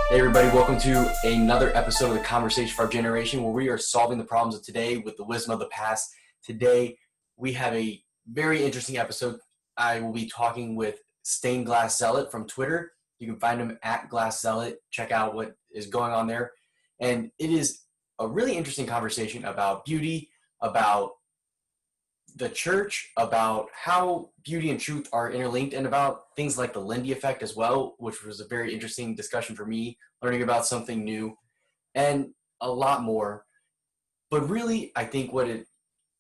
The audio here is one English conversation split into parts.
Hey everybody, welcome to another episode of the Conversation for Our Generation, where we are solving the problems of today with the wisdom of the past. Today, we have a very interesting episode. I will be talking with Stained Glass Zealot from Twitter. You can find him at Glass Zealot. Check out what is going on there. And it is a really interesting conversation about beauty, about the church, about how beauty and truth are interlinked, and about things like the Lindy Effect as well, which was a very interesting discussion for me, learning about something new, and a lot more. But really, I think what it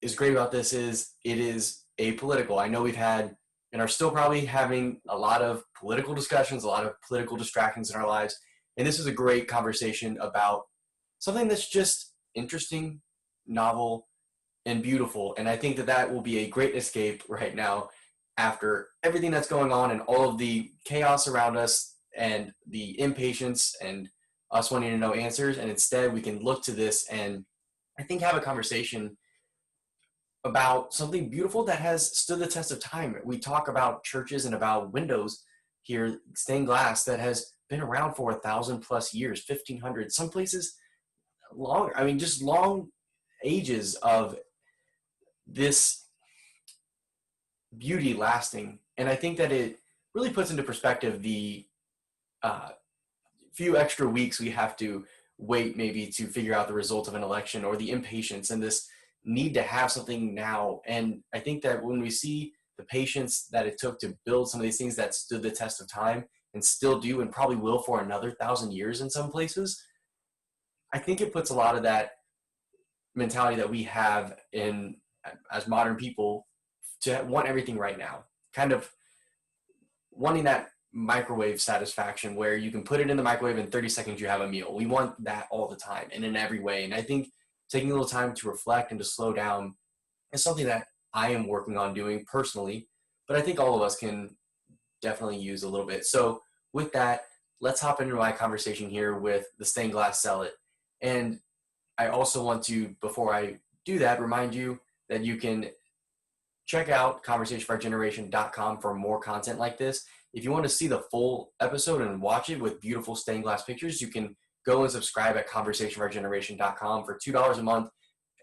is great about this is it is apolitical. I know we've had and are still probably having a lot of political discussions, a lot of political distractions in our lives, and this is a great conversation about something that's just interesting, novel, and beautiful. And I think that that will be a great escape right now after everything that's going on and all of the chaos around us and the impatience and us wanting to know answers. And instead, we can look to this and I think have a conversation about something beautiful that has stood the test of time. We talk about churches and about windows here, stained glass that has been around for 1,000+ years, 1,500, some places longer. I mean, just long ages of this beauty lasting. And I think that it really puts into perspective the few extra weeks we have to wait maybe to figure out the result of an election, or the impatience and this need to have something now. And I think that when we see the patience that it took to build some of these things that stood the test of time and still do and probably will for another 1,000 years in some places, I think it puts a lot of that mentality that we have in as modern people to want everything right now, kind of wanting that microwave satisfaction where you can put it in the microwave in 30 seconds you have a meal. We want that all the time and in every way. And I think taking a little time to reflect and to slow down is something that I am working on doing personally, but I think all of us can definitely use a little bit. So with that, let's hop into my conversation here with the Stained Glass Zealot. And I also want to, before I do that, remind you that you can check out conversationforourgeneration.com for more content like this. If you want to see the full episode and watch it with beautiful stained glass pictures, you can go and subscribe at conversationforourgeneration.com for $2 a month.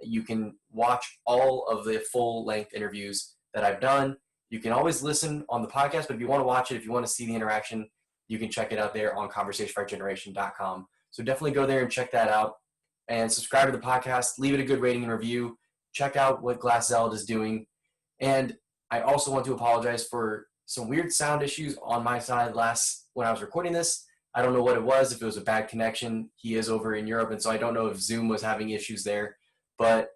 You can watch all of the full-length interviews that I've done. You can always listen on the podcast, but if you want to watch it, if you want to see the interaction, you can check it out there on conversationforourgeneration.com. So definitely go there and check that out and subscribe to the podcast. Leave it a good rating and review. Check out what Glass Zealot is doing. And I also want to apologize for some weird sound issues on my side when I was recording this. I don't know what it was, if it was a bad connection. He is over in Europe, and so I don't know if Zoom was having issues there, but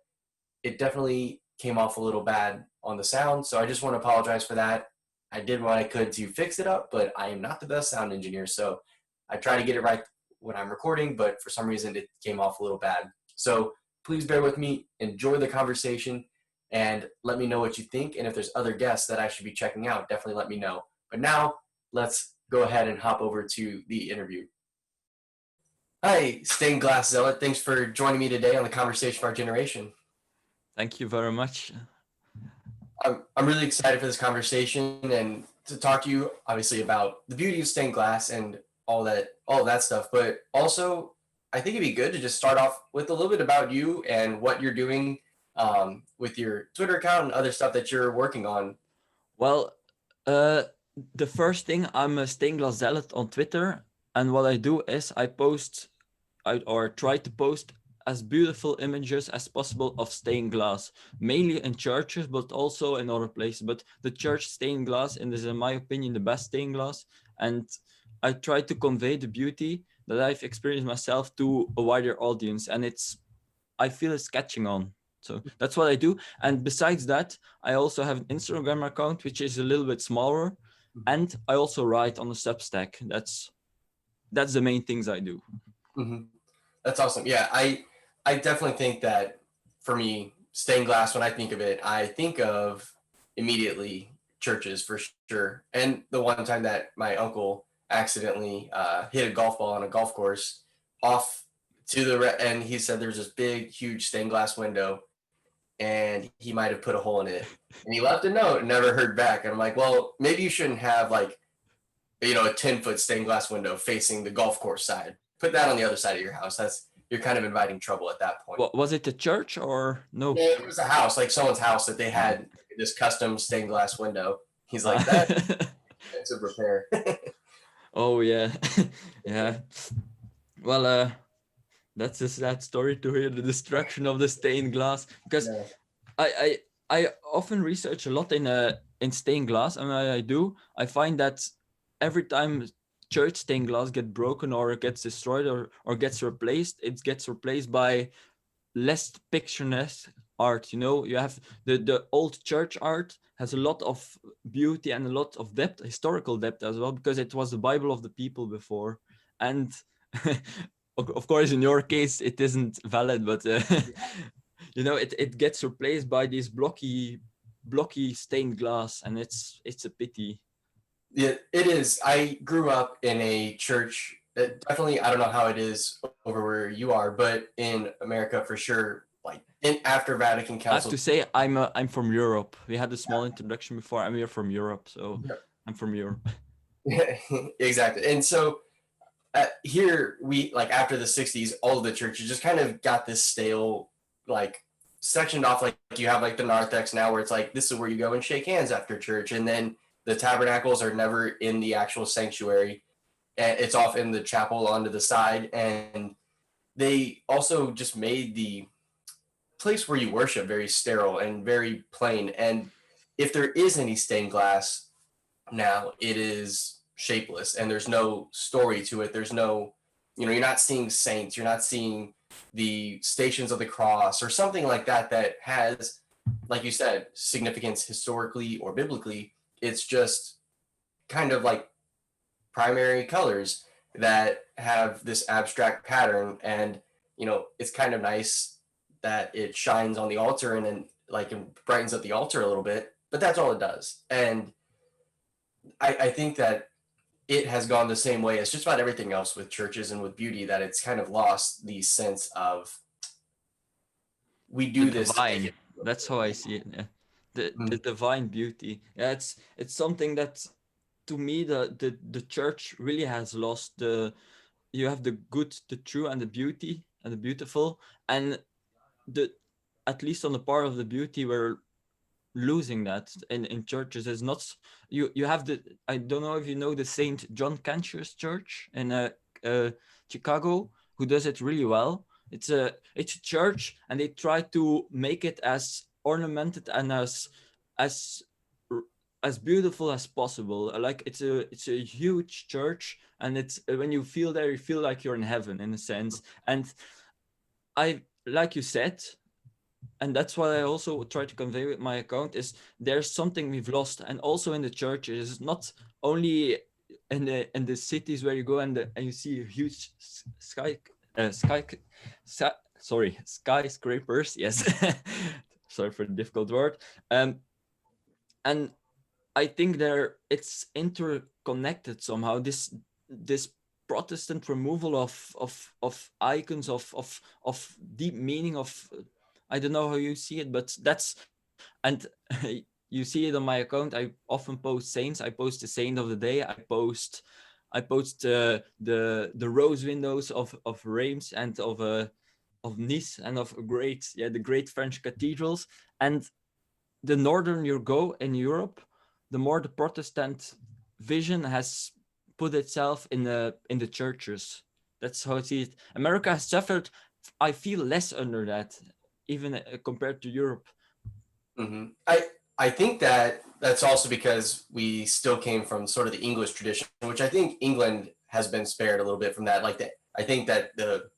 it definitely came off a little bad on the sound. So I just want to apologize for that. I did what I could to fix it up, but I am not the best sound engineer. So I try to get it right when I'm recording, but for some reason it came off a little bad. So please bear with me, enjoy the conversation, and let me know what you think. And if there's other guests that I should be checking out, definitely let me know. But now let's go ahead and hop over to the interview. Hi, Stained Glass Zealot. Thanks for joining me today on the Conversation for Our Generation. Thank you very much. I'm really excited for this conversation and to talk to you, obviously, about the beauty of stained glass and all of that stuff. But also, I think it'd be good to just start off with a little bit about you and what you're doing with your Twitter account and other stuff that you're working on. Well, the first thing, I'm a Stained Glass Zealot on Twitter, and what I do is I try to post as beautiful images as possible of stained glass, mainly in churches, but also in other places. But the church stained glass is, in my opinion, the best stained glass, and I try to convey the beauty that I've experienced myself to a wider audience, and I feel it's catching on. So that's what I do. And besides that, I also have an Instagram account, which is a little bit smaller. And I also write on the Substack. That's the main things I do. Mm-hmm. That's awesome. Yeah, I definitely think that for me, stained glass, when I think of it, I think of immediately churches for sure. And the one time that my uncle accidentally hit a golf ball on a golf course off to and he said there's this big, huge stained glass window and he might have put a hole in it. And he left a note and never heard back. And I'm like, well, maybe you shouldn't have like a 10-foot stained glass window facing the golf course side. Put that on the other side of your house. You're kind of inviting trouble at that point. What was it, a church or no? Yeah, it was a house, like someone's house that they had this custom stained glass window. He's like, that's expensive repair. Oh yeah. Yeah. Well, that's a sad story to hear, the destruction of the stained glass, because Yeah. I often research a lot in stained glass, and when I do, I find that every time church stained glass gets broken or it gets destroyed or gets replaced, it gets replaced by less picturesque art. You have the old church art has a lot of beauty and a lot of depth, historical depth as well, because it was the Bible of the people before. And of course, in your case, it isn't valid, but it gets replaced by this blocky stained glass, and it's a pity. Yeah, it is. I grew up in a church. Definitely, I don't know how it is over where you are, but in America for sure, like after Vatican I have Council. to say, I'm from Europe. We had a small introduction before. I'm here from Europe, so Yeah. I'm from Europe. Yeah, exactly. And so here we like after the 60s, all of the churches just kind of got this stale, like sectioned off. Like you have like the narthex now where it's like, this is where you go and shake hands after church. And then the tabernacles are never in the actual sanctuary. And it's off in the chapel onto the side. And they also just made the place where you worship very sterile and very plain. And if there is any stained glass now, it is shapeless and there's no story to it. There's no, you're not seeing saints, you're not seeing the stations of the cross or something like that that has, like you said, significance historically or biblically. It's just kind of like primary colors that have this abstract pattern. And it's kind of nice that it shines on the altar and then like it brightens up the altar a little bit, but that's all it does. And I think that it has gone the same way as just about everything else with churches and with beauty, that it's kind of lost the sense of we The do this. divine. That's how I see it. Yeah. The divine beauty. Yeah, it's something that, to me, the church really has lost. You have the good, the true, and the beauty and the beautiful, and the at least on the part of the beauty, we're losing that in churches. Is not, you have the, I don't know if you know the Saint John Cantius Church in Chicago, who does it really well. It's a church, and they try to make it as ornamented and as as beautiful as possible. Like it's a huge church, and it's, when you feel there, you feel like you're in heaven in a sense. And I, like you said, and that's what I also try to convey with my account, is there's something we've lost. And also in the churches, not only in the cities where you go and you see huge skyscrapers. Yes. Sorry for the difficult word. And I think it's interconnected somehow. This Protestant removal of icons of deep meaning of, I don't know how you see it, but that's, and you see it on my account. I often post saints. I post the saint of the day. I post the rose windows of Reims and of Nice and of the great French cathedrals. And the northern you go in Europe, the more the Protestant vision has put itself in the churches. That's how I see it. America has suffered, I feel, less under that, even compared to Europe. Mm-hmm. I think that that's also because we still came from sort of the English tradition, which I think England has been spared a little bit from that. Like that, I think that the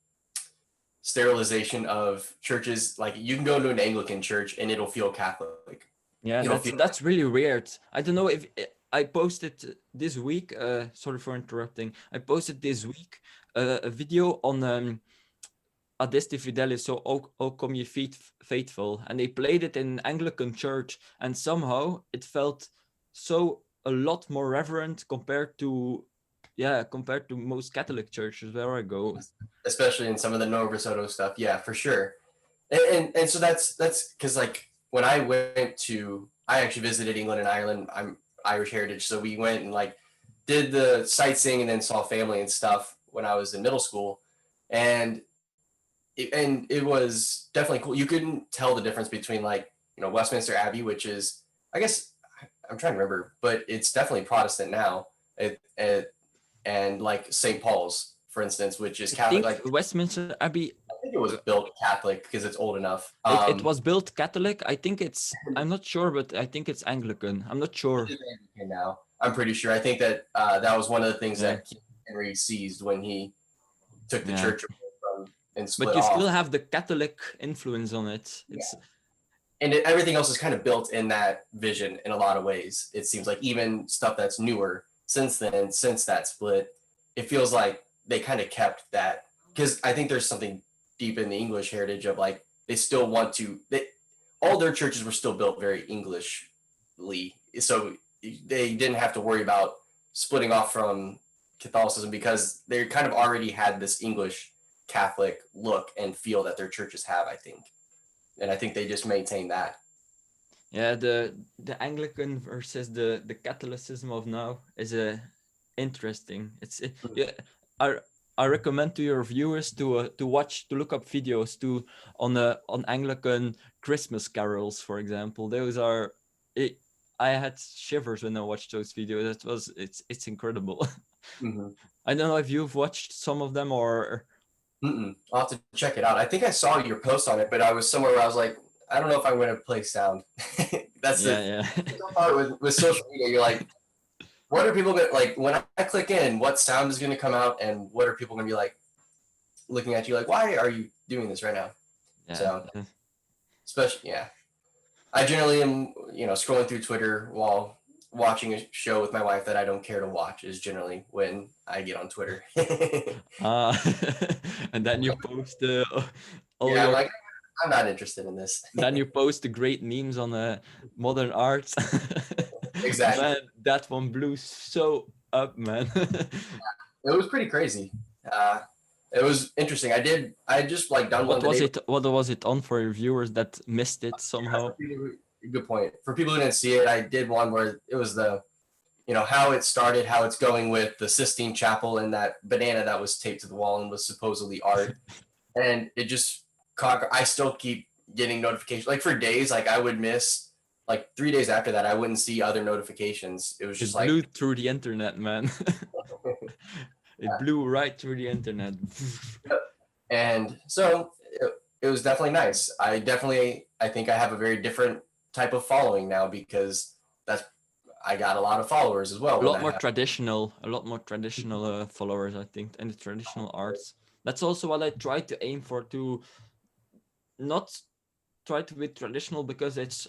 sterilization of churches, like you can go to an Anglican church and it'll feel Catholic. Yeah, that's really weird. I don't know if I posted this week. Sorry for interrupting. I posted this week a video on Adeste Fidelis, so O Come Ye Faithful, and they played it in Anglican church, and somehow it felt so a lot more reverent compared to most Catholic churches where I go, especially in some of the Nova Soto stuff. Yeah, for sure. And so that's because like when I actually visited England and Ireland. I'm Irish heritage, so we went and like did the sightseeing and then saw family and stuff when I was in middle school, and it was definitely cool. You couldn't tell the difference between like Westminster Abbey, which is I guess I'm trying to remember, but it's definitely Protestant now. And like St. Paul's, for instance, which is I Catholic. think Like Westminster Abbey, I think it was built Catholic because it's old enough. it was built Catholic. I think I'm not sure, but I think it's Anglican. I'm not sure. Now I'm pretty sure. I think that that was one of the things Yeah. that King Henry seized when he took the Yeah. church away from and split But you off. still have the Catholic influence on it. It's And everything else is kind of built in that vision in a lot of ways. It seems like even stuff that's newer since then, since that split, it feels like they kind of kept that because I think there's something deep in the English heritage of like they still want to. All their churches were still built very Englishly, so they didn't have to worry about splitting off from Catholicism because they kind of already had this English Catholic look and feel that their churches have. I think, and I think they just maintain that. yeah, the Anglican versus the Catholicism of now is interesting. Yeah, I I recommend to your viewers to look up videos on Anglican Christmas carols, for example. Those are I had shivers when I watched those videos. It's incredible. Mm-hmm. I don't know if you've watched some of them or. I'll have to check it out. I think I saw your post on it, but I was somewhere where I was like, I don't know if I'm going to play sound. That's Yeah. the part with social media. You're like, what are people going to like when I click in? What sound is going to come out, and what are people going to be like looking at you like, why are you doing this right now? Yeah. So, especially I generally am scrolling through Twitter while watching a show with my wife that I don't care to watch. Is generally when I get on Twitter. And then you post all Yeah, I'm your. like, I'm not interested in this. Then you post the great memes on modern art. Exactly. Man, that one blew so up, man. It was pretty crazy. It was interesting. I just like done one What the was day. it? What was it on for your viewers that missed it somehow? Good point. For people who didn't see it, I did one where it was how it started, how it's going with the Sistine Chapel and that banana that was taped to the wall and was supposedly art. And it just I still keep getting notifications. Like for days, like I would miss like 3 days after that, I wouldn't see other notifications. It was just It like blew through the internet, man. It blew right through the internet. and so it was definitely nice. I think I have a very different type of following now because I got a lot of followers as well. A lot more traditional followers, I think, and the traditional arts. That's also what I try to aim for, to not try to be traditional because it's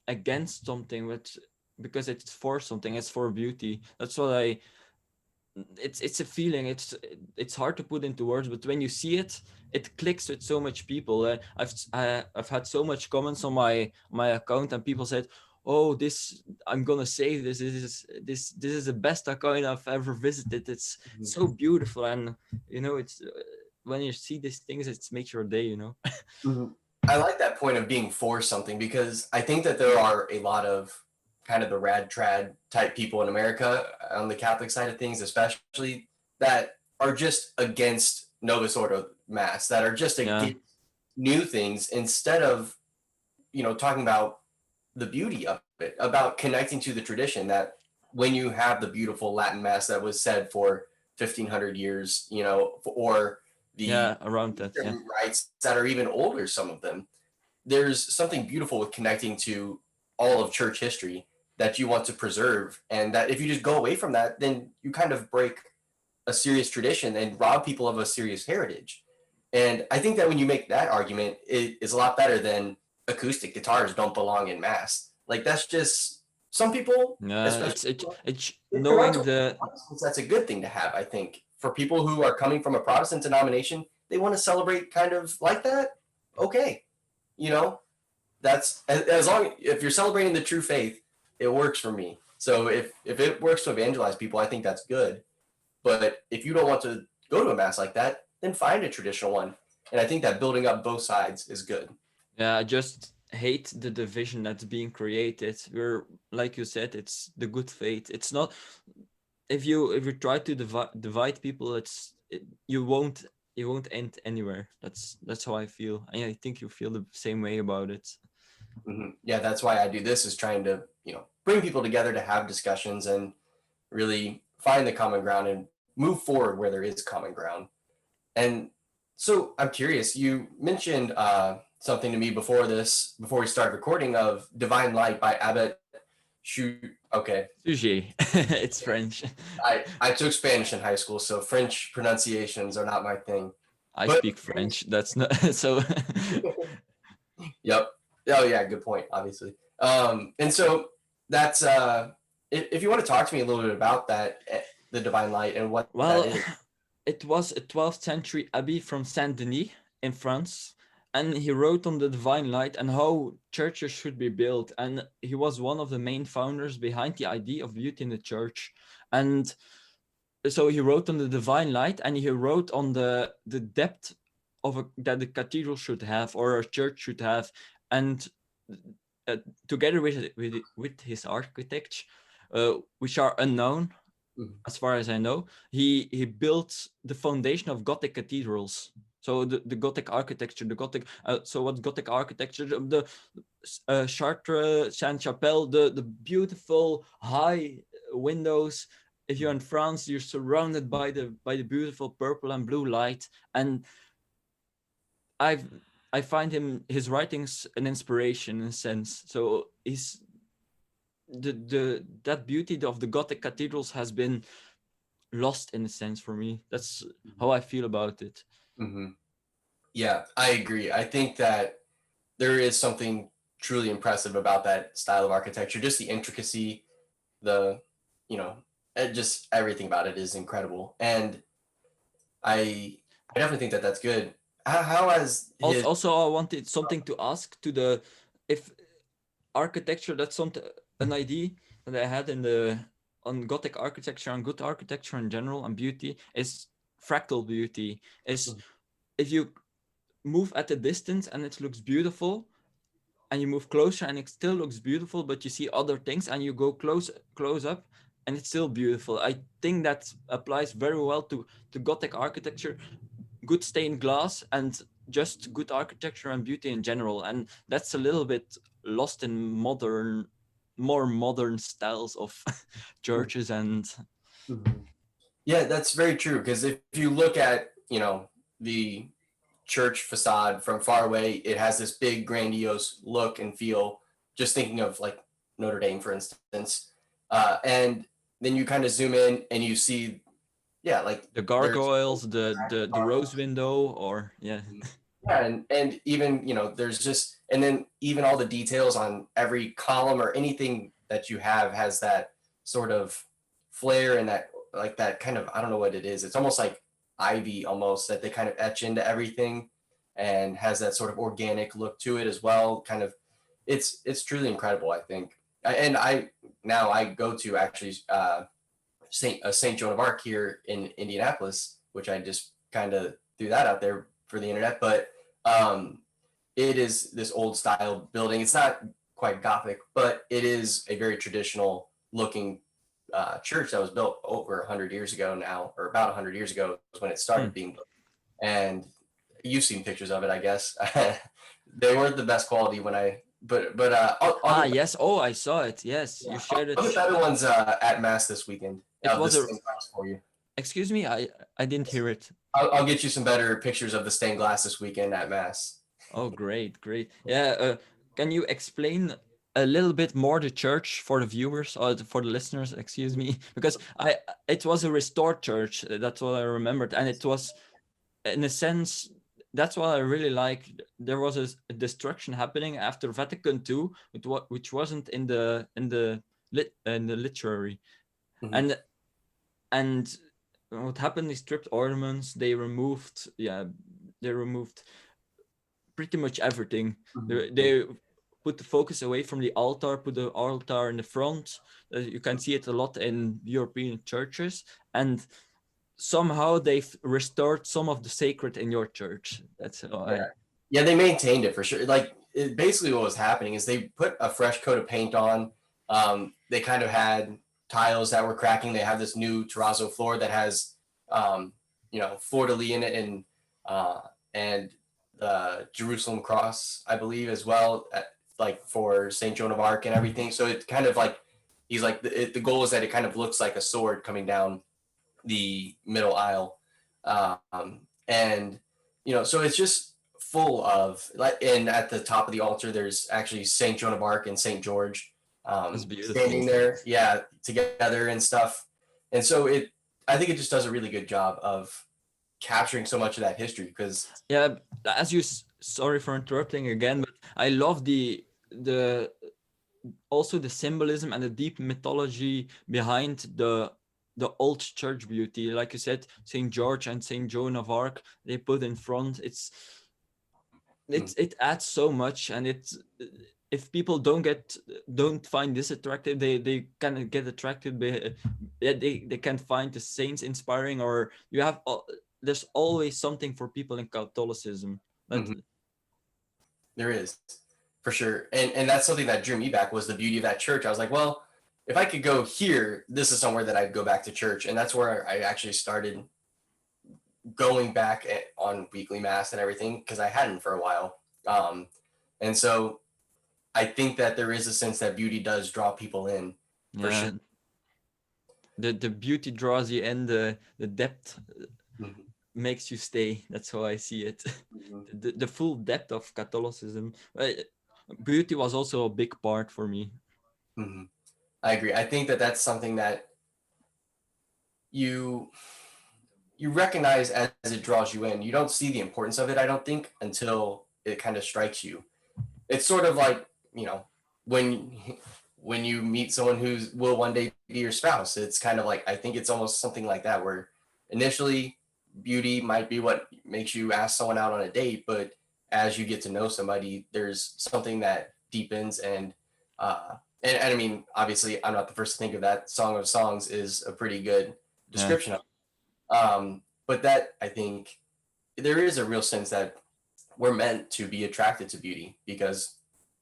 against something, but because it's for something. It's for beauty. That's what it's a feeling. It's hard to put into words, but when you see it, it clicks with so much people. I've had so much comments on my account, and people said, "Oh, this I'm gonna save this. This is the best account I've ever visited. It's so beautiful." And it's when you see these things, it makes your day. I like that point of being for something because I think that there are a lot of kind of the rad trad type people in America on the Catholic side of things, especially that are just against Novus Ordo Mass, that are just against new things instead of, talking about the beauty of it, about connecting to the tradition that when you have the beautiful Latin Mass that was said for 1500 years, or the around that, rites that are even older, some of them, there's something beautiful with connecting to all of church history that you want to preserve. And that if you just go away from that, then you kind of break a serious tradition and rob people of a serious heritage. And I think that when you make that argument, it is a lot better than acoustic guitars don't belong in mass. Like that's just some people, especially it's knowing that's a good thing to have. I think for people who are coming from a Protestant denomination, they want to celebrate kind of like that. Okay, that's as long if you're celebrating the true faith, it works for me. So if it works to evangelize people, I think that's good. But if you don't want to go to a mass like that, then find a traditional one. And I think that building up both sides is good. Yeah, I just hate the division that's being created. We're, like you said, it's the good faith. It's not. if you try to divide people, you won't end anywhere. That's how I feel. And I think you feel the same way about it. Yeah, that's why I do this, is trying to, bring people together to have discussions and really find the common ground and move forward where there is common ground. And so I'm curious, you mentioned something to me before we started recording, of Divine Light by Abbott Shoot. Okay. Sujet. It's French. I took Spanish in high school, so French pronunciations are not my thing. I But speak French. That's not so. yep. Oh yeah, good point, obviously. And so that's if you want to talk to me a little bit about that, the Divine Light, and what that Well, is. it was a 12th century abbey from Saint Denis in France, and he wrote on the divine light and how churches should be built. And he was one of the main founders behind the idea of beauty in the church. And so he wrote on the divine light, and he wrote on the depth that the cathedral should have, or a church should have. And together with his architects, which are unknown as far as I know, he built the foundation of Gothic cathedrals. So the Gothic architecture, so what's Gothic architecture? The Chartres, Sainte-Chapelle, the beautiful high windows. If you're in France, you're surrounded by the beautiful purple and blue light. And I find his writings an inspiration in a sense. So he's that beauty of the Gothic cathedrals has been lost in a sense for me. That's how I feel about it. Mm-hmm. Yeah, I agree. I think that there is something truly impressive about that style of architecture. Just the intricacy, the, just everything about it is incredible. And I definitely think that that's good. How has his. Also, I wanted something to ask to if architecture, that's something, an idea that I had on Gothic architecture and good architecture in general and beauty is fractal beauty. Is if you move at a distance and it looks beautiful, and you move closer and it still looks beautiful, but you see other things, and you go close up and it's still beautiful. I think that applies very well to Gothic architecture, good stained glass, and just good architecture and beauty in general. And that's a little bit lost in more modern styles of churches. And Yeah, that's very true. Because if you look at, the church facade from far away, it has this big, grandiose look and feel. Just thinking of like Notre Dame, for instance, and then you kind of zoom in and you see, yeah, like the there's gargoyles, the rose window, or yeah. yeah, and even, there's just, and then even all the details on every column or anything that you have has that sort of flair, and that, like, that kind of, I don't know what it is. It's almost like ivy, almost, that they kind of etch into everything, and has that sort of organic look to it as well. Kind of, it's truly incredible, I think. And I go to actually St. Joan of Arc here in Indianapolis, which I just kind of threw that out there for the internet. But it is this old style building. It's not quite Gothic, but it is a very traditional looking church that was built over 100 years ago now, or about 100 years ago was when it started being built. And you've seen pictures of it, I guess. They weren't the best quality when Yes. Oh, I saw it. Yes, you shared it. I'll get the other ones at Mass this weekend. It was a. For you. Excuse me, I didn't hear it. I'll get you some better pictures of the stained glass this weekend at Mass. Oh, great. Yeah. Can you explain a little bit more the church for the viewers, or for the listeners? Excuse me, because it was a restored church. That's what I remembered, and it was, in a sense, that's what I really like. There was a destruction happening after Vatican II, which wasn't in the literary, and what happened? They stripped ornaments. They removed pretty much everything. They put the focus away from the altar, put the altar in the front. You can see it a lot in European churches, and somehow they've restored some of the sacred in your church. That's yeah, they maintained it for sure. Like, basically what was happening is they put a fresh coat of paint on. They kind of had tiles that were cracking. They have this new terrazzo floor that has, fleur-de-lis in it, and the Jerusalem cross, I believe, as well, like for Saint Joan of Arc and everything. So it kind of like, he's like, the goal is that it kind of looks like a sword coming down the middle aisle. And, so it's just full of, like, and at the top of the altar, there's actually Saint Joan of Arc and Saint George That's beautiful. standing there, yeah, together and stuff. And so I think it just does a really good job of capturing so much of that history because, Yeah, as you sorry for interrupting again, but I love the also the symbolism and the deep mythology behind the old church beauty. Like you said, Saint George and Saint Joan of Arc, they put in front. It adds so much, and if people don't find this attractive, they kind of get attracted by, yeah, they can find the saints inspiring, or you have there's always something for people in Catholicism. But there is, for sure. And that's something that drew me back, was the beauty of that church. I was like, well, if I could go here, this is somewhere that I'd go back to church. And that's where I actually started going back on weekly mass and everything, because I hadn't for a while. And so I think that there is a sense that beauty does draw people in, for yeah, sure. the beauty draws you in, the depth Mm-hmm. makes you stay. That's how I see it. Mm-hmm. The full depth of Catholicism. Beauty was also a big part for me. Mm-hmm. I agree. I think that that's something that you recognize as it draws you in. You don't see the importance of it, I don't think, until it kind of strikes you. It's sort of like, when you meet someone who will one day be your spouse. It's kind of like, I think it's almost something like that, where initially beauty might be what makes you ask someone out on a date, but as you get to know somebody, there's something that deepens. And I mean, obviously, I'm not the first to think of that. Song of Songs is a pretty good Yeah. description of it. But that, I think, there is a real sense that we're meant to be attracted to beauty because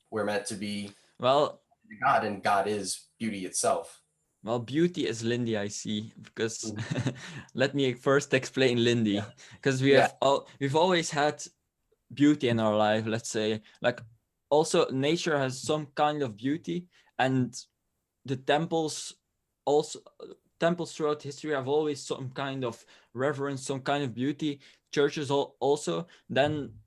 we're meant to be Well, God, and God is beauty itself. well, beauty is Lindy, I see, because Mhm. let me first explain Yeah. Lindy, because Yeah. we've always had beauty in our life, let's say. Like, also nature has some kind of beauty, and the temples also, temples throughout history have always some kind of reverence, some kind of beauty. Churches also. Then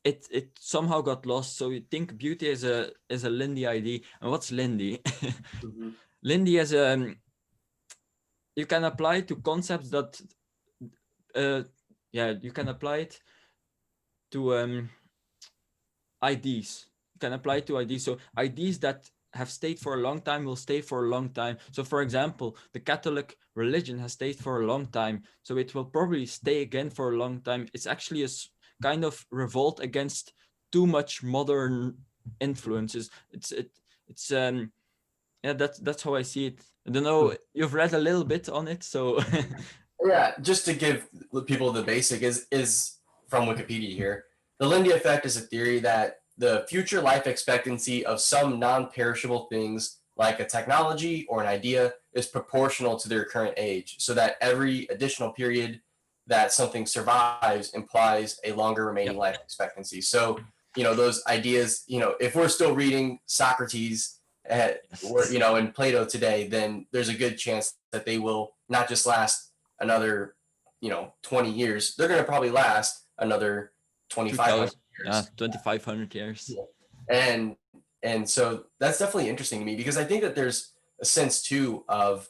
it somehow got lost. So you think beauty is a Lindy idea. And what's Lindy? Mhm. Lindy is you can apply it to concepts that you can apply it to IDs. You can apply it to IDs. So IDs that have stayed for a long time will stay for a long time. So for example, the Catholic religion has stayed for a long time, so it will probably stay again for a long time. It's actually a kind of revolt against too much modern influences. It's yeah, that's how I see it. I don't know, you've read a little bit on it, so Yeah, just to give people the basic is from Wikipedia here. The Lindy Effect is a theory that the future life expectancy of some non-perishable things, like a technology or an idea, is proportional to their current age, so that every additional period that something survives implies a longer remaining yep. life expectancy. So, those ideas, if we're still reading Socrates, or, in Plato today, then there's a good chance that they will not just last another 20 years. They're going to probably last another 2500 2000, years. 2500 years. Yeah. And so that's definitely interesting to me, because I think that there's a sense too of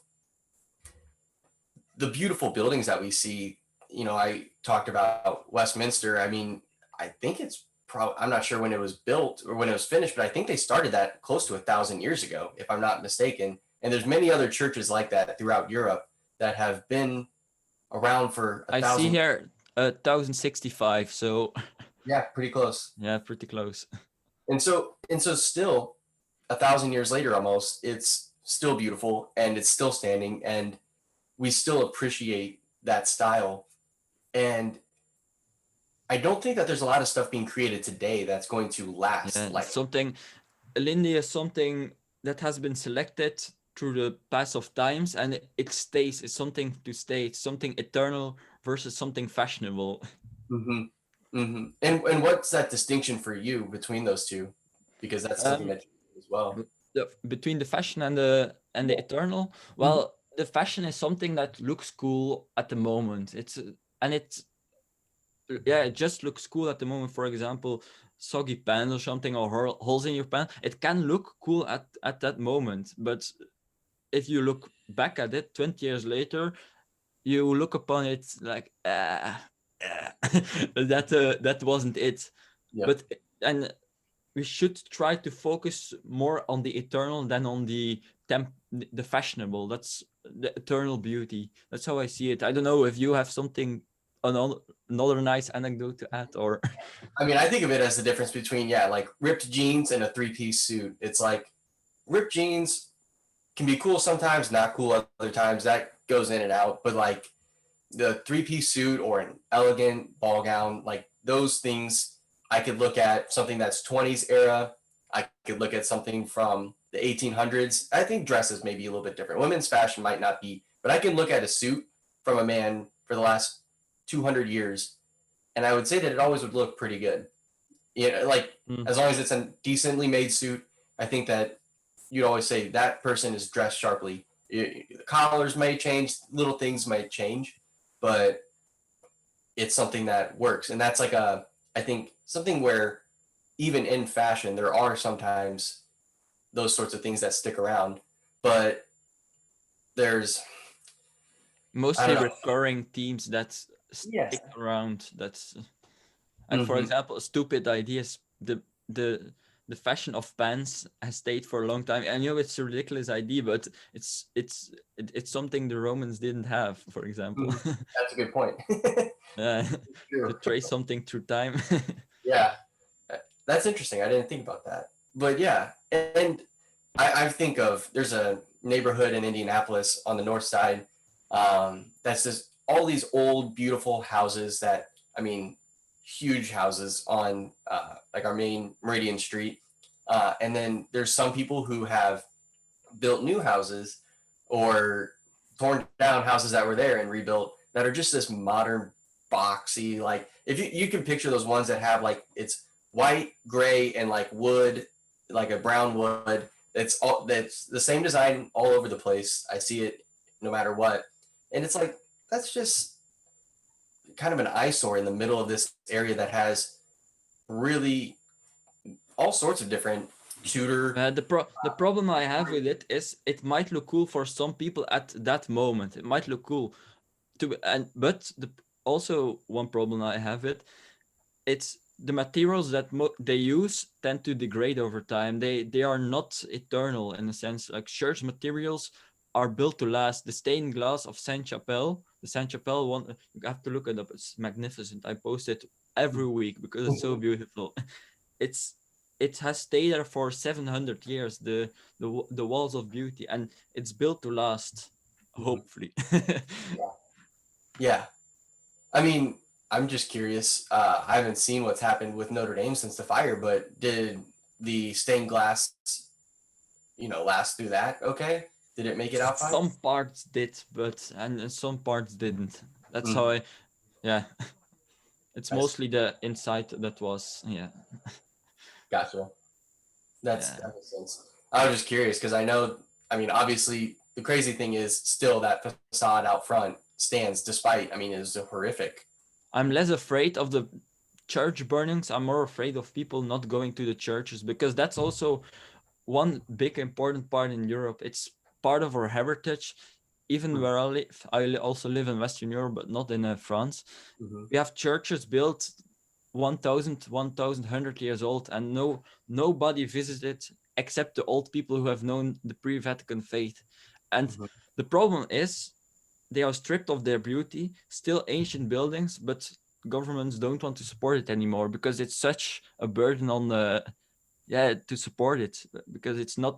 the beautiful buildings that we see. I talked about Westminster. I mean, I think it's probably, I'm not sure when it was built or when it was finished, but I think they started that close to 1,000 years ago, if I'm not mistaken. And there's many other churches like that throughout Europe that have been around for a I see thousand. here 1065, so Yeah, pretty close. yeah, pretty close. And so still 1,000 years later, almost, it's still beautiful and it's still standing, and we still appreciate that style. And I don't think that there's a lot of stuff being created today that's going to last Yeah, like. something Lindy is something that has been selected through the pass of times, and it stays. It's something to stay. It's something eternal versus something fashionable. Mm-hmm. Mm-hmm. And what's that distinction for you between those two? Because that's something Um, that you do as well. Between the fashion and the Yeah. eternal, Mm-hmm. well, the fashion is something that looks cool at the moment. And it's yeah, it just looks cool at the moment. For example, soggy pants or something, or holes in your pants. It can look cool at that moment, but if you look back at it 20 years later, you look upon it like that wasn't it. Yep. But and we should try to focus more on the eternal than on the fashionable. That's the eternal beauty. That's how I see it. I don't know if you have something, another nice anecdote to add, or I mean, I think of it as the difference between, yeah, like ripped jeans and a three-piece suit. It's like ripped jeans can be cool sometimes, not cool other times. That goes in and out. But like the three-piece suit or an elegant ball gown, like those things, I could look at something that's 20s era. I could look at something from the 1800s. I think dresses may be a little bit different. Women's fashion might not be, but I can look at a suit from a man for the last 200 years, and I would say that it always would look pretty good. Like mm, as long as it's a decently made suit, I think that you'd always say that person is dressed sharply. The collars may change, little things might change, but it's something that works. And that's like I think something where even in fashion, there are sometimes those sorts of things that stick around, but there's, I mostly don't know. recurring themes that Yes. stick around. That's And for Mm-hmm. example, stupid ideas. The the fashion of pants has stayed for a long time. I know it's a ridiculous idea, but it's something the Romans didn't have. For example, Mm-hmm. That's a good point. uh, to True. trace something through time. Yeah. That's interesting. I didn't think about that. But yeah, and I think of there's a neighborhood in Indianapolis on the north side that's just all these old, beautiful houses that, I mean, huge houses on like our main Meridian Street. And then there's some people who have built new houses or torn down houses that were there and rebuilt that are just this modern boxy, like if you can picture those ones that have like it's white, gray, and like wood, like a brown wood. That's the same design all over the place. I see it no matter what. And it's like that's just kind of an eyesore in the middle of this area that has really all sorts of different Tudor. The problem I have with it is it might look cool for some people at that moment. It might look cool but also one problem I have it's the materials that they use tend to degrade over time. They are not eternal in a sense. Like church materials are built to last. The stained glass of the Saint Chapelle one, you have to look it up. It's magnificent. I post it every week because it's so beautiful. It's it has stayed there for 700 years. The walls of beauty, and it's built to last. Hopefully. Yeah. Yeah. I mean, I'm just curious. I haven't seen what's happened with Notre Dame since the fire, but did the stained glass, last through that? Okay. Did it make it out fine? Some parts did, but and some parts didn't. That's how Mm, yeah. It's I see. mostly the inside that was, yeah, Gotcha. yeah. That makes sense. I was just curious because I know, I mean, obviously, the crazy thing is still that facade out front stands despite, I mean, it was horrific. I'm less afraid of the church burnings. I'm more afraid of people not going to the churches because that's also one big important part in Europe. It's part of our heritage. Even Mm-hmm. where I live, also live in Western Europe, but not in France. Mm-hmm. We have churches built 1,100 years old, and nobody visited except the old people who have known the pre-Vatican faith. And Mm-hmm. the problem is they are stripped of their beauty, still ancient buildings, but governments don't want to support it anymore because it's such a burden on the to support it because it's not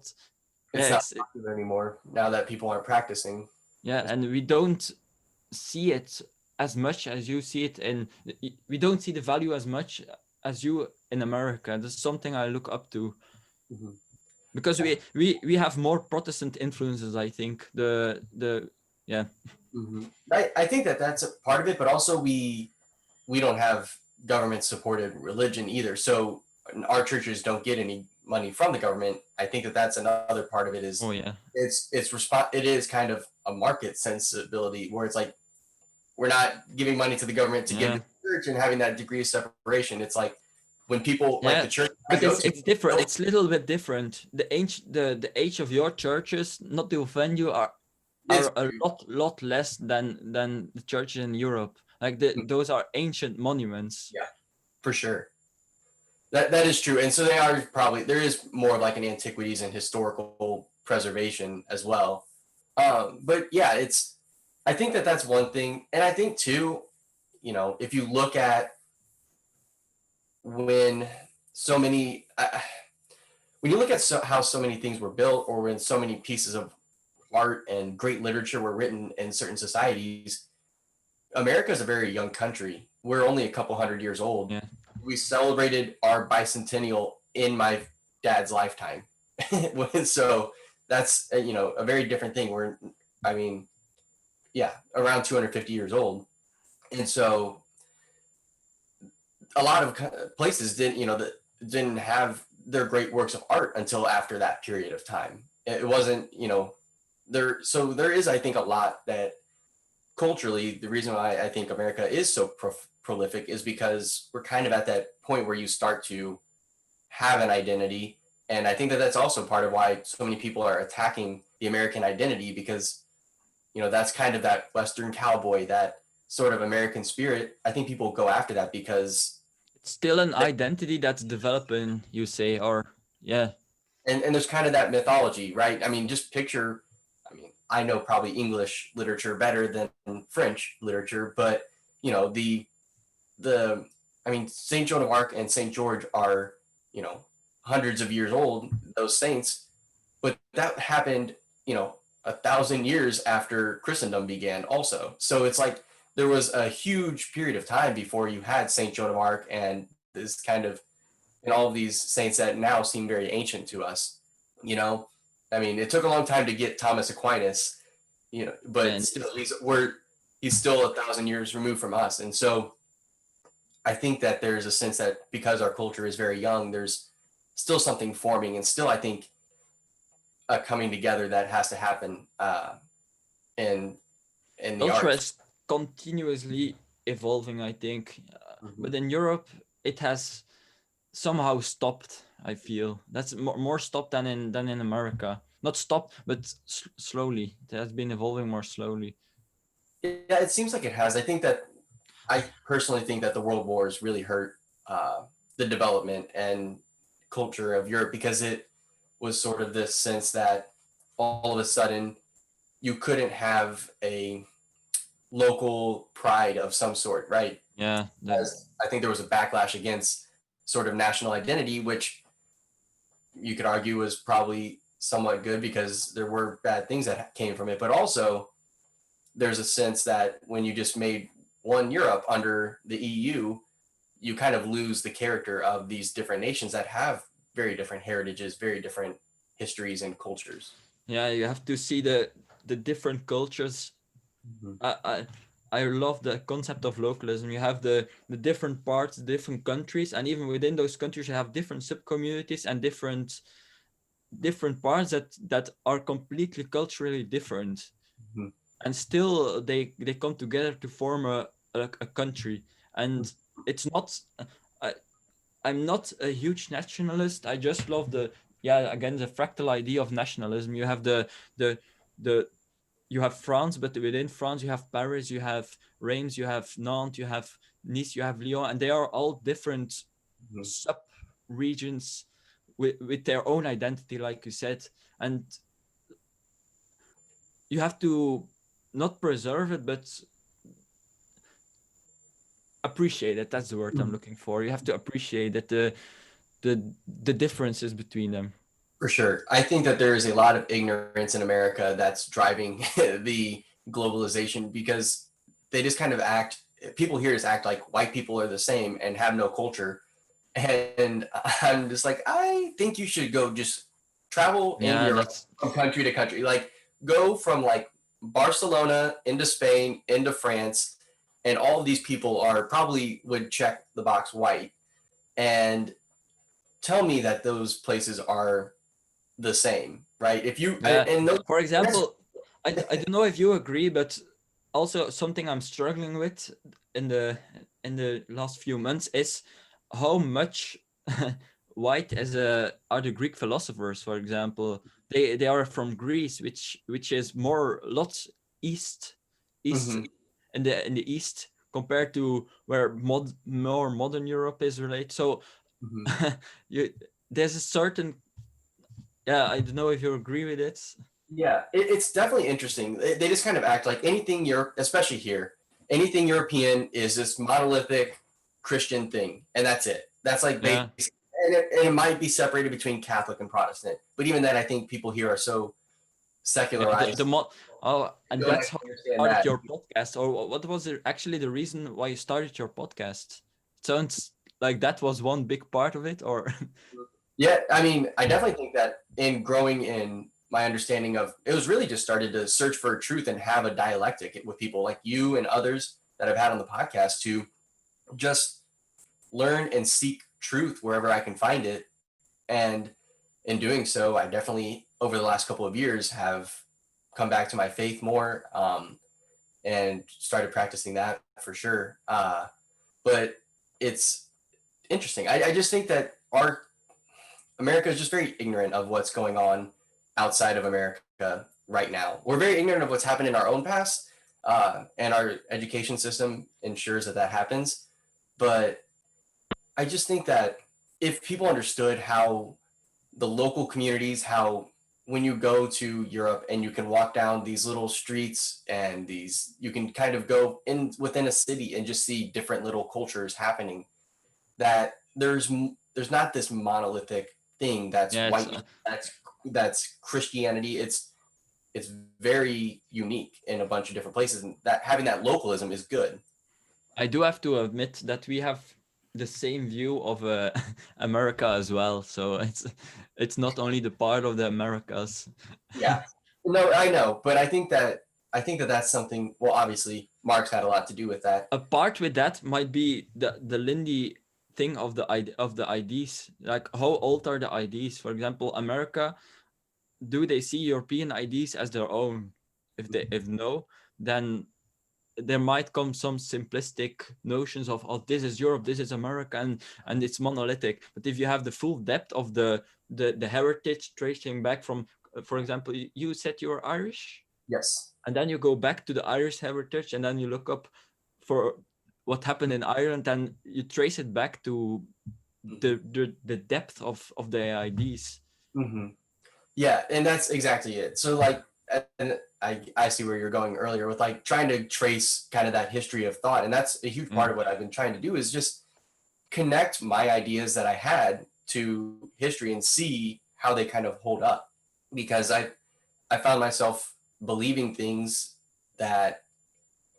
It's not popular anymore now that people aren't practicing. and we don't see it as much as you see it we don't see the value as much as you in America. That's something I look up to. Mhm. because we have more Protestant influences, I think. Yeah. I think that that's a part of it, but also we don't have government supported religion either. So our churches don't get any money from the government. I think that that's another part of it Oh is yeah. it is kind of a market sensibility where it's like we're not giving money to the government to give to Yeah. the church and having that degree of separation. It's like when people like Yeah. the church I But go it's to, different. no, It's a little bit different. The age of your churches, not to offend you, are it's a lot less than the churches in Europe. Like those are ancient monuments. yeah, for sure. That is true, and so they are probably there is more of like an antiquities and historical preservation as well. But yeah, it's I think that that's one thing, and I think too, if you look at when so many when you look at how so many things were built, or when so many pieces of art and great literature were written in certain societies, America is a very young country. We're only a couple hundred years old. Yeah. We celebrated our bicentennial in my dad's lifetime. So that's a very different thing. I mean, yeah, around 250 years old, and so a lot of places that didn't have their great works of art until after that period of time. It wasn't there. So there is, I think, a lot that culturally, the reason why I think America is so prolific is because we're kind of at that point where you start to have an identity. And I think that that's also part of why so many people are attacking the American identity, because, that's kind of that Western cowboy, that sort of American spirit. I think people go after that because, It's still an identity that's developing, you say, or yeah. and there's kind of that mythology, right? I mean, just picture, I know probably English literature better than French literature, but, the Saint Joan of Arc and Saint George are hundreds of years old, those saints, but that happened 1,000 years after Christendom began also. So it's like there was a huge period of time before you had Saint Joan of Arc and this kind of and all of these saints that now seem very ancient to us. It took a long time to get Thomas Aquinas, but And still he's still 1,000 years removed from us. And so I think that there's a sense that because our culture is very young, there's still something forming, and still I think a coming together that has to happen in the culture arts. is continuously evolving, I think. But in Europe, it has somehow stopped. I feel that's more stopped than in America. Not stopped, but slowly. It has been evolving more slowly. Yeah, it seems like it has. I personally think that the world wars really hurt the development and culture of Europe, because it was sort of this sense that all of a sudden you couldn't have a local pride of some sort, right? Yeah. As I think there was a backlash against sort of national identity, which you could argue was probably somewhat good because there were bad things that came from it. But also, there's a sense that when you just made one Europe under the EU, you kind of lose the character of these different nations that have very different heritages, very different histories and cultures. Yeah, you have to see the different cultures. I love the concept of localism. You have the different parts, different countries, and even within those countries, you have different sub-communities and different parts that are completely culturally different, and still they come together to form a country. And it's not. I'm not a huge nationalist. I just love the fractal idea of nationalism. You have the you have France, but within France you have Paris, you have Reims, you have Nantes, you have Nice, you have Lyon, and they are all different sub regions with their own identity, like you said. And you have to not preserve it, but appreciate it. That's the word I'm looking for. You have to appreciate that the differences between them. For sure. I think that there is a lot of ignorance in America that's driving the globalization, because they just kind of people here just act like white people are the same and have no culture. And I'm just like, I think you should go just travel in Yeah, Europe that's from country to country. Like go from like Barcelona into Spain into France, and all of these people are probably would check the box white and tell me that those places are the same, right? If you yeah. and those, For and that's example, I don't know if you agree, but also something I'm struggling with in the last few months is how much white as are the Greek philosophers, for example. They are from Greece, which is more lots east mhm, in the east compared to where more modern Europe is related. So mhm. you there's a certain, yeah, I don't know if you agree with it. Yeah, it's definitely interesting. They just kind of act like anything Europe, especially here, anything European is this monolithic Christian thing, and that's it. That's like Yeah. basic, and it might be separated between Catholic and Protestant, but even then, I think people here are so Yeah, the secularized, oh, they and don't that's how actually you understand started that. your podcast, or what was actually the reason why you started your podcast? It sounds like that was one big part of it, or Yeah, I mean, I definitely think that in growing in my understanding of it was really just started to search for truth and have a dialectic with people like you and others that I've had on the podcast to just learn and seek truth wherever I can find it. And in doing so, I definitely, over the last couple of years, have come back to my faith more and started practicing that for sure. But it's interesting. I just think that our America is just very ignorant of what's going on outside of America right now. We're very ignorant of what's happened in our own past, and our education system ensures that that happens. But I just think that if people understood how the local communities, how when you go to Europe and you can walk down these little streets and these, you can kind of go in within a city and just see different little cultures happening. That there's not this monolithic thing that's yeah, it's white, that's Christianity. It's very unique in a bunch of different places, and that having that localism is good. I do have to admit that we have the same view of America as well. So it's not only the part of the Americas. Yeah. No, I know, but I think that that's something. Well, obviously, Marx had a lot to do with that. A part with that might be the Lindy thing of the IDs. Like, how old are the IDs? For example, America, do they see European IDs as their own? If no, then there might come some simplistic notions of, oh, this is Europe, this is America, and it's monolithic. But if you have the full depth of the heritage tracing back from, for example, you said you're Irish, Yes. and then you go back to the Irish heritage, and then you look up for what happened in Ireland, and you trace it back to the depth of the IDs. Mm-hmm. Yeah, and that's exactly it. So like, and I see where you're going earlier with like trying to trace kind of that history of thought, and that's a huge part Yeah. of what I've been trying to do is just connect my ideas that I had to history and see how they kind of hold up. Because I found myself believing things that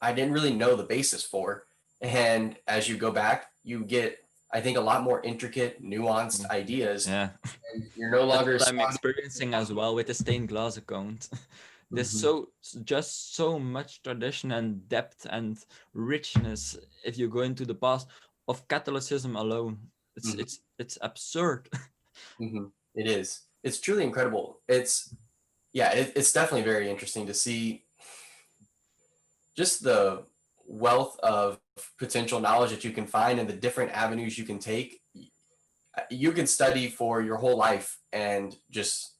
I didn't really know the basis for. And as you go back, you get, I think, a lot more intricate, nuanced ideas. Yeah. And you're no That's longer what I'm responding. experiencing as well with the stained glass account. There's Mhm. just so much tradition and depth and richness if you go into the past of Catholicism alone. It's Mhm. it's it's absurd. Mhm. It is. It's truly incredible. Yeah, it's definitely very interesting to see just the wealth of potential knowledge that you can find and the different avenues you can take. You can study for your whole life and just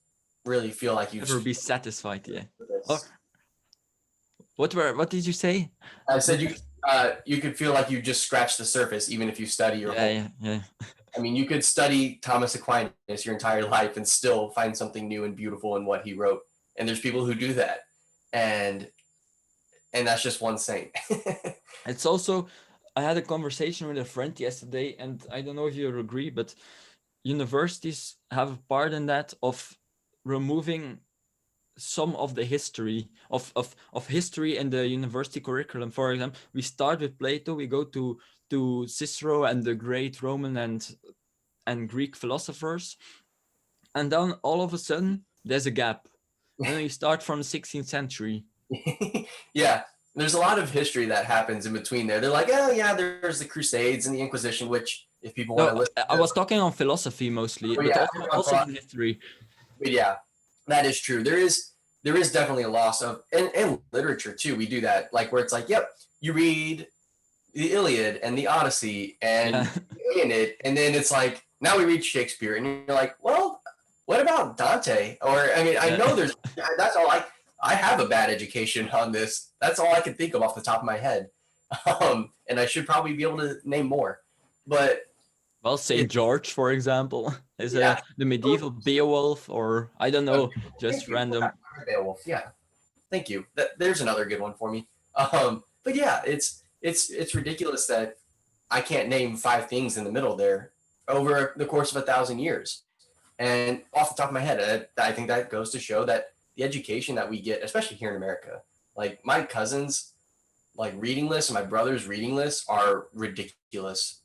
really feel like you've Never be satisfied. Yeah. Or this. what did you say? I said What? you could feel like you just scratched the surface even if you study your Yeah, whole. yeah, yeah. I mean, you could study Thomas Aquinas your entire life and still find something new and beautiful in what he wrote. And there's people who do that, and that's just one saint. It's also, I had a conversation with a friend yesterday, and I don't know if you agree, but universities have a part in that of removing some of the history of history in the university curriculum. For example, we start with Plato, we go to Cicero and the great Roman and Greek philosophers, and then all of a sudden there's a gap, and then you start from the 16th century. Yeah, there's a lot of history that happens in between there. They're like, oh yeah, there's the Crusades and the Inquisition, which if people want No, to listen I to, was talking on philosophy mostly, oh but yeah, also in history. but yeah, that is true. There is definitely a loss of and literature too. We do that, like where it's like, yep, you read the Iliad and the Odyssey and Yeah. the Aeneid, and then it's like now we read Shakespeare, and you're like, well, what about Dante? Or I mean, I Yeah. know there's that's all I have a bad education on this. That's all I can think of off the top of my head, and I should probably be able to name more, but Well, Saint it George, for example, is yeah. the medieval Beowulf, or I don't know, Thank just you. random. Beowulf. Yeah, thank you. There's another good one for me. But yeah, it's ridiculous that I can't name 5 things in the middle there over the course of 1,000 years. And off the top of my head, I think that goes to show that the education that we get, especially here in America, like my cousins, like reading lists and my brother's reading lists are ridiculous.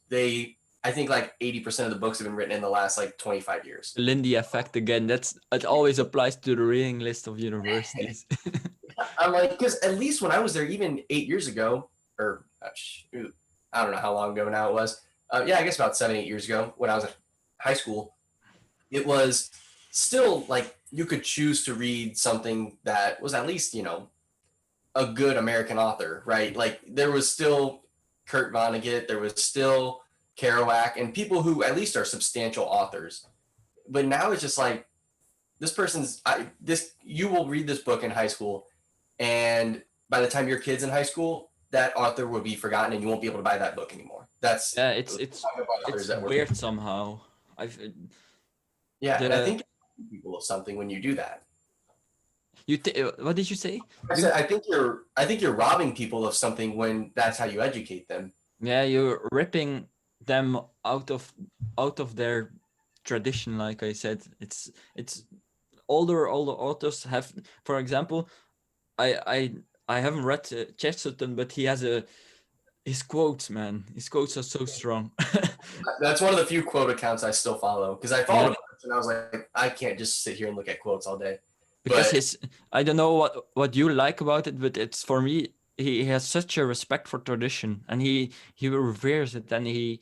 I think like 80% of the books have been written in the last like 25 years. Lindy Effect again. It always applies to the reading list of universities. I'm like, because at least when I was there, even 8 years ago, or shoot, I don't know how long ago now it was. Yeah, I guess about 7, 8 years ago when I was in high school, it was still like you could choose to read something that was at least, a good American author, right? Like there was still Kurt Vonnegut, there was still Kerouac, and people who at least are substantial authors. But now it's just like you will read this book in high school, and by the time your kid's in high school, that author will be forgotten, and you won't be able to buy that book anymore. That's Yeah, the it's type of authors it's that we're. weird somehow. I've Yeah, and I the think people of something when you do that. what did you say? I said I think you're robbing people of something when that's how you educate them. Yeah, you're ripping them out of their tradition. Like I said, it's older authors have, for example, I haven't read Chesterton, but he has his quotes, man. His quotes are so strong. That's one of the few quote accounts I still follow because I Yeah, followed a bunch and I was like, I can't just sit here and look at quotes all day. because But his I don't know what you like about it, but it's for me he has such a respect for tradition, and he reveres it, and he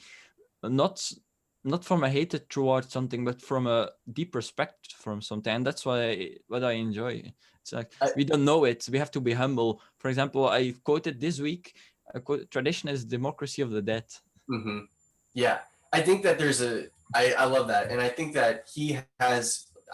not not from a hatred towards something, but from a deep respect from something, and that's what I enjoy. It's like I, we don't know it, we have to be humble. For example, I quoted this week, tradition is democracy of the dead. mhm. Yeah, I think that I love that, and I think that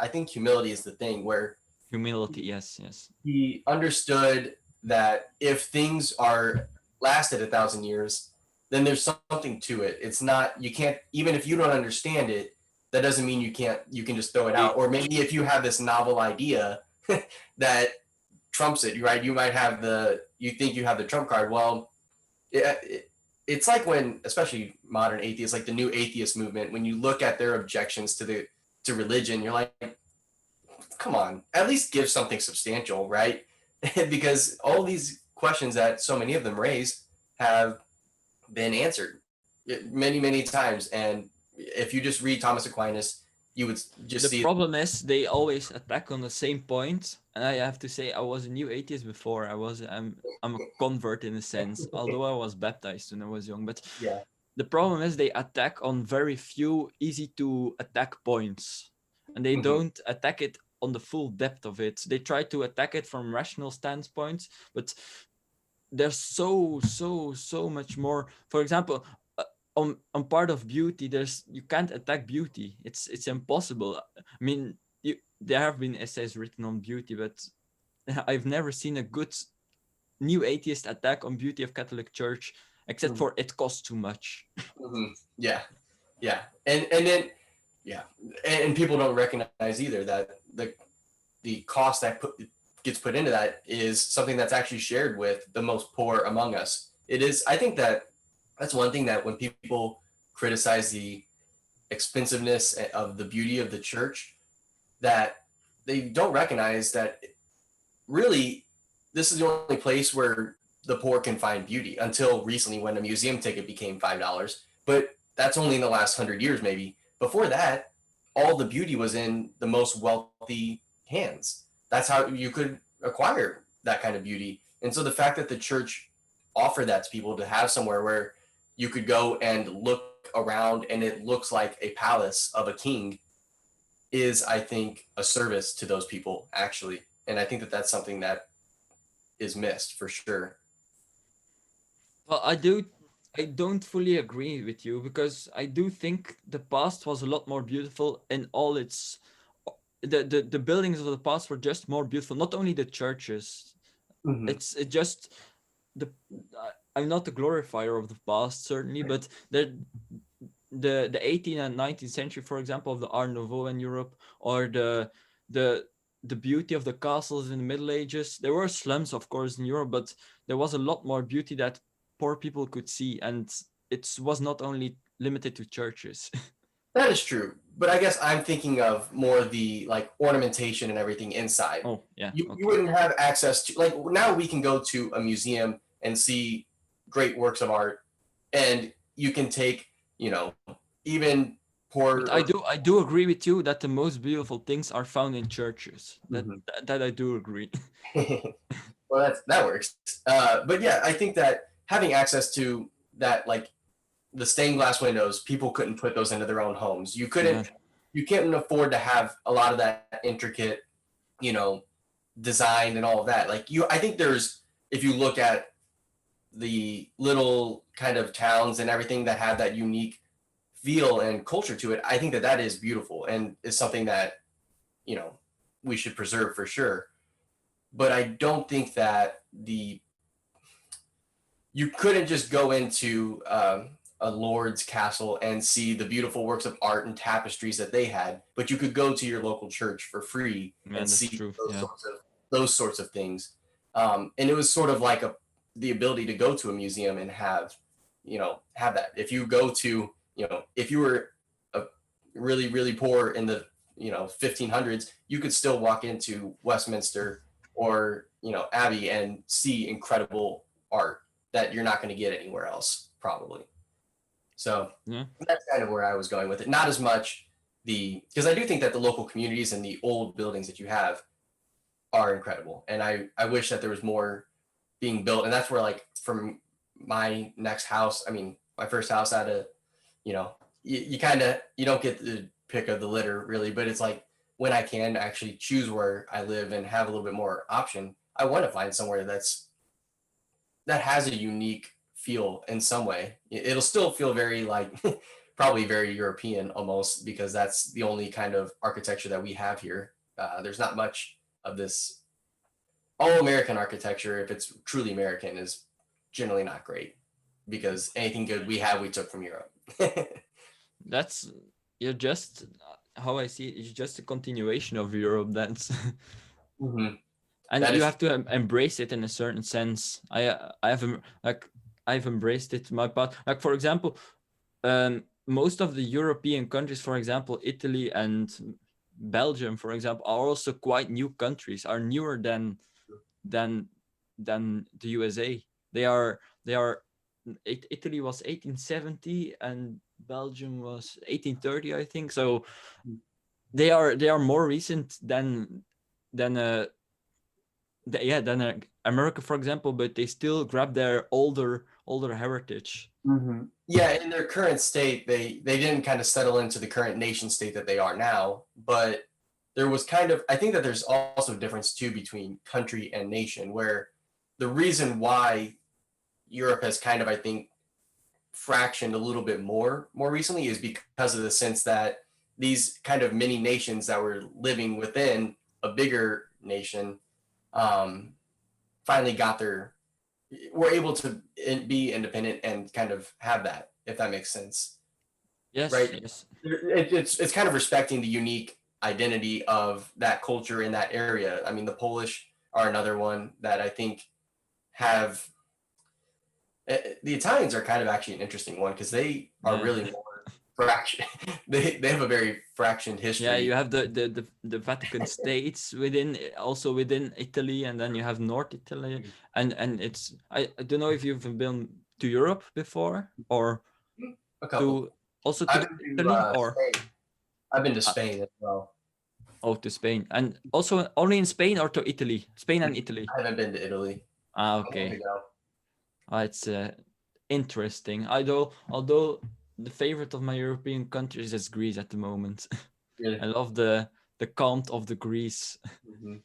I think humility is the thing where Humility, yes, yes. he understood that if things are lasted 1,000 years, then there's something to it. It's not you can't even if you don't understand it, that doesn't mean you can just throw it out. Or maybe if you have this novel idea that trumps it, right? You think you have the trump card. Well, it's like when, especially modern atheists, like the new atheist movement, when you look at their objections to religion, you're like, come on, at least give something substantial, right? Because all these questions that so many of them raise have been answered many, many times. And if you just read Thomas Aquinas, you would just The see. problem is they always attack on the same point, and I have to say I was a new atheist before. I'm a convert in a sense, although I was baptized when I was young. But Yeah. the problem is they attack on very few easy to attack points, and they Mhm. don't attack it on the full depth of it. They try to attack it from rational standpoints, but there's so much more. For example, on part of beauty, you can't attack beauty. It's impossible. I mean, there have been essays written on beauty, but I've never seen a good new atheist attack on beauty of Catholic Church, except Mhm. for it costs too much. Mhm. Yeah, yeah, and then yeah, and people don't recognize either that the cost that gets put into that is something that's actually shared with the most poor among us. It is. I think that's one thing that when people criticize the expensiveness of the beauty of the church, that they don't recognize that really this is the only place where the poor can find beauty until recently when a museum ticket became $5. But that's only in the last 100 years, maybe. Before that, all the beauty was in the most wealthy hands. That's how you could acquire that kind of beauty. And so the fact that the church offered that to people, to have somewhere where you could go and look around and it looks like a palace of a king, is, I think, a service to those people, actually. And I think that that's something that is missed for sure. Well, I don't fully agree with you, because I do think the past was a lot more beautiful in all its the buildings of the past were just more beautiful. Not only the churches. Mm-hmm. It just the I'm not a glorifier of the past, certainly, but the 18th and 19th century, for example, of the Art Nouveau in Europe, or the the beauty of the castles in the Middle Ages. There were slums, of course, in Europe, but there was a lot more beauty that poor people could see, and it was not only limited to churches. That is true, but I guess I'm thinking of more the like ornamentation and everything inside. Oh, yeah, You okay. wouldn't have access to, like, now we can go to a museum and see great works of art, and you can take, you know, even But poor or I do agree with you that the most beautiful things are found in churches. Mhm. That I do agree. Well, that works. But yeah, I think that having access to that, like the stained glass windows, people couldn't put those into their own homes. Yeah. You couldn't afford to have a lot of that intricate, you know, design and all of that. Like I think there's, if you look at the little kind of towns and everything that have that unique feel and culture to it, I think that that is beautiful and is something that, you know, we should preserve for sure. But I don't think that you couldn't just go into a lord's castle and see the beautiful works of art and tapestries that they had, but you could go to your local church for free Man, and that's see true. Yeah. those sorts of things. And it was sort of like the ability to go to a museum and have, you know, have that. If you go to, you know, if you were a really poor in the, you know, 1500s, you could still walk into Westminster or, you know, Abbey and see incredible art that you're not going to get anywhere else, probably. So Yeah. that's kind of where I was going with it. Not as much because I do think that the local communities and the old buildings that you have are incredible. And I wish that there was more being built. And that's where, like, from my next house, I mean, my first house out of, you know, you kind of, you don't get the pick of the litter really, but it's like when I can actually choose where I live and have a little bit more option, I want to find somewhere that has a unique feel in some way. It'll still feel very like probably very European almost, because that's the only kind of architecture that we have here. There's not much of this all American architecture. If it's truly American, is generally not great, because anything good we have we took from Europe. That's you're just how I see it, it's just a continuation of Europe. That's Mm-hmm. and That you is have to embrace it in a certain sense. I have like I've embraced it my part. Like, for example, most of the European countries, for example, Italy and Belgium, for example, are also quite new countries. Are newer than the USA. They are. Italy was 1870 and Belgium was 1830, I think. So they are more recent than America, for example, but they still grab their older heritage. Mm-hmm. Yeah, in their current state, they didn't kind of settle into the current nation state that they are now. But there was kind of, I think that there's also a difference too between country and nation, where the reason why Europe has kind of, I think, fractioned a little bit more recently is because of the sense that these kind of mini nations that were living within a bigger nation um, finally got their were able to be independent and kind of have that, if that makes sense, Yes, right? yes. It's kind of respecting the unique identity of that culture in that area. I mean, the Polish are another one that I think have the Italians are kind of actually an interesting one, because they are Yeah. really more fraction. They have a very fractioned Yeah, you history. have the Vatican States within, also within Italy, and then you have North Italy, and it's I don't know if you've been to Europe before, or A couple. to also to I've been to Italy, or Spain. I've been to Uh, Spain as well. oh, to Spain, and also only in Spain or to Italy? Spain and Italy. I haven't been to Italy. Ah, I want to okay. go. It's interesting. Although the favorite of my European countries is Greece at the moment. Really? I love the calm of the Greece. Hmm.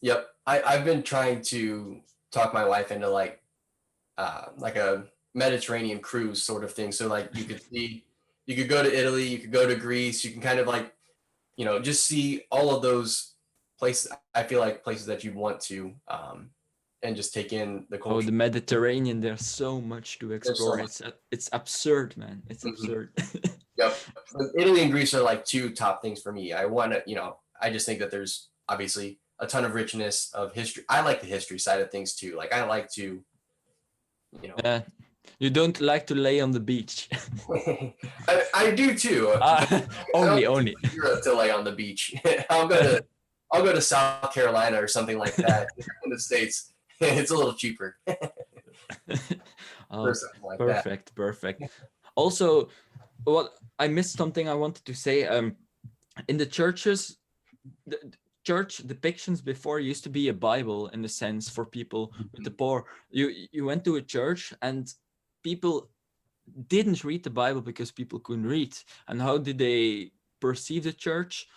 Yep. I've been trying to talk my wife into like a Mediterranean cruise sort of thing. So like you could go to Italy, you could go to Greece, you can kind of like, just see all of those places. I feel like places that you want to, and just take in the Oh, culture. the Mediterranean, there's so much to There's so explore. much. It's absurd, man. It's Mhm. absurd. Yep. But Italy and Greece are like two top things for me. I want to, I just think that there's obviously a ton of richness of history. I like the history side of things too. Like I like to, you know, Yeah. You don't like to lay on the beach. I do too. But I don't go Only. to Europe to lay on the beach. I'll go to South Carolina or something like that in the States. It's a little cheaper or Oh, something like that. perfect, perfect. Also, what I missed something I wanted to say. In the churches, the church depictions before used to be a Bible in a sense for people with the poor. You went to a church and people didn't read the Bible because people couldn't read. And how did they perceive the church?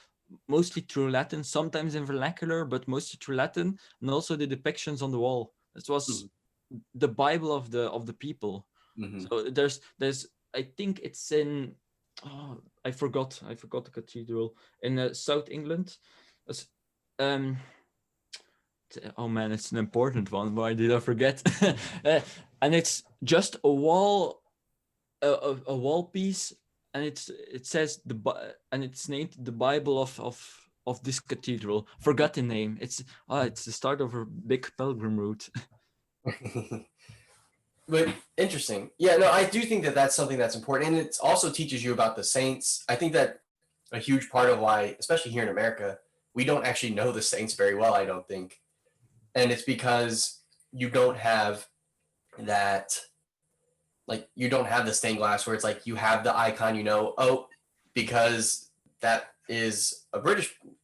Mostly through Latin, sometimes in vernacular, but mostly through Latin, and also the depictions on the wall. This was the Bible of the people. Mm-hmm. So there's I think it's in I forgot the cathedral in South England. Um, oh man, it's an important one. Why did I forget? And it's just a wall, a wall piece, and it says and it's named the Bible of this cathedral. Forgot the name. It's the start of a big pilgrim route. But interesting. Yeah, no, I do think that that's something that's important. And it also teaches you about the saints. I think that a huge part of why, especially here in America, we don't actually know the saints very well, I don't think. And it's because you don't have that, like, you don't have the stained glass where it's like you have the icon, oh, because that is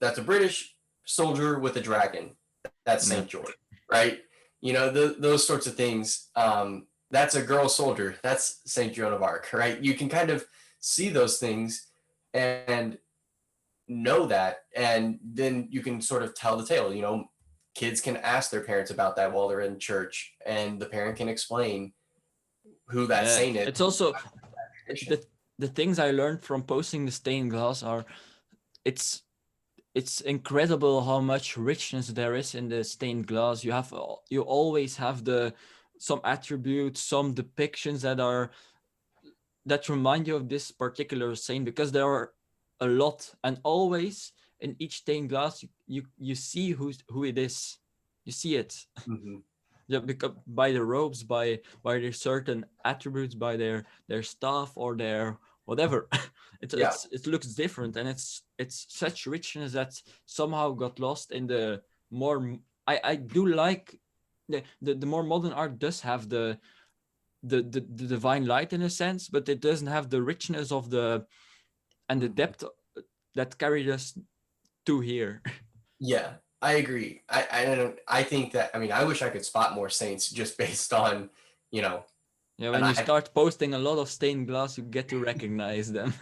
that's a British soldier with a dragon. That's Yeah. St. George, right? Those sorts of things. That's a girl soldier. That's St. Joan of Arc, right? You can kind of see those things and know that, and then you can sort of tell the tale. Kids can ask their parents about that while they're in church, and the parent can explain who that Yeah, saint is. it's also Tradition. the things I learned from posting the stained glass are it's it's incredible how much richness there is in the stained glass. You always have some attributes, some depictions that remind you of this particular saint, because there are a lot, and always in each stained glass you see who it is. You see it. Mm-hmm. Yeah, because by the robes, by their certain attributes, by their staff or their whatever. Yeah. It looks different, and it's such richness that somehow got lost in the more. I do like the more modern art does have the divine light in a sense, but it doesn't have the richness of the and the depth that carried us to here. Yeah, I agree. I think that, I mean, I wish I could spot more saints just based on, you know, Yeah, an when you eye. start posting a lot of stained glass, you get to recognize them.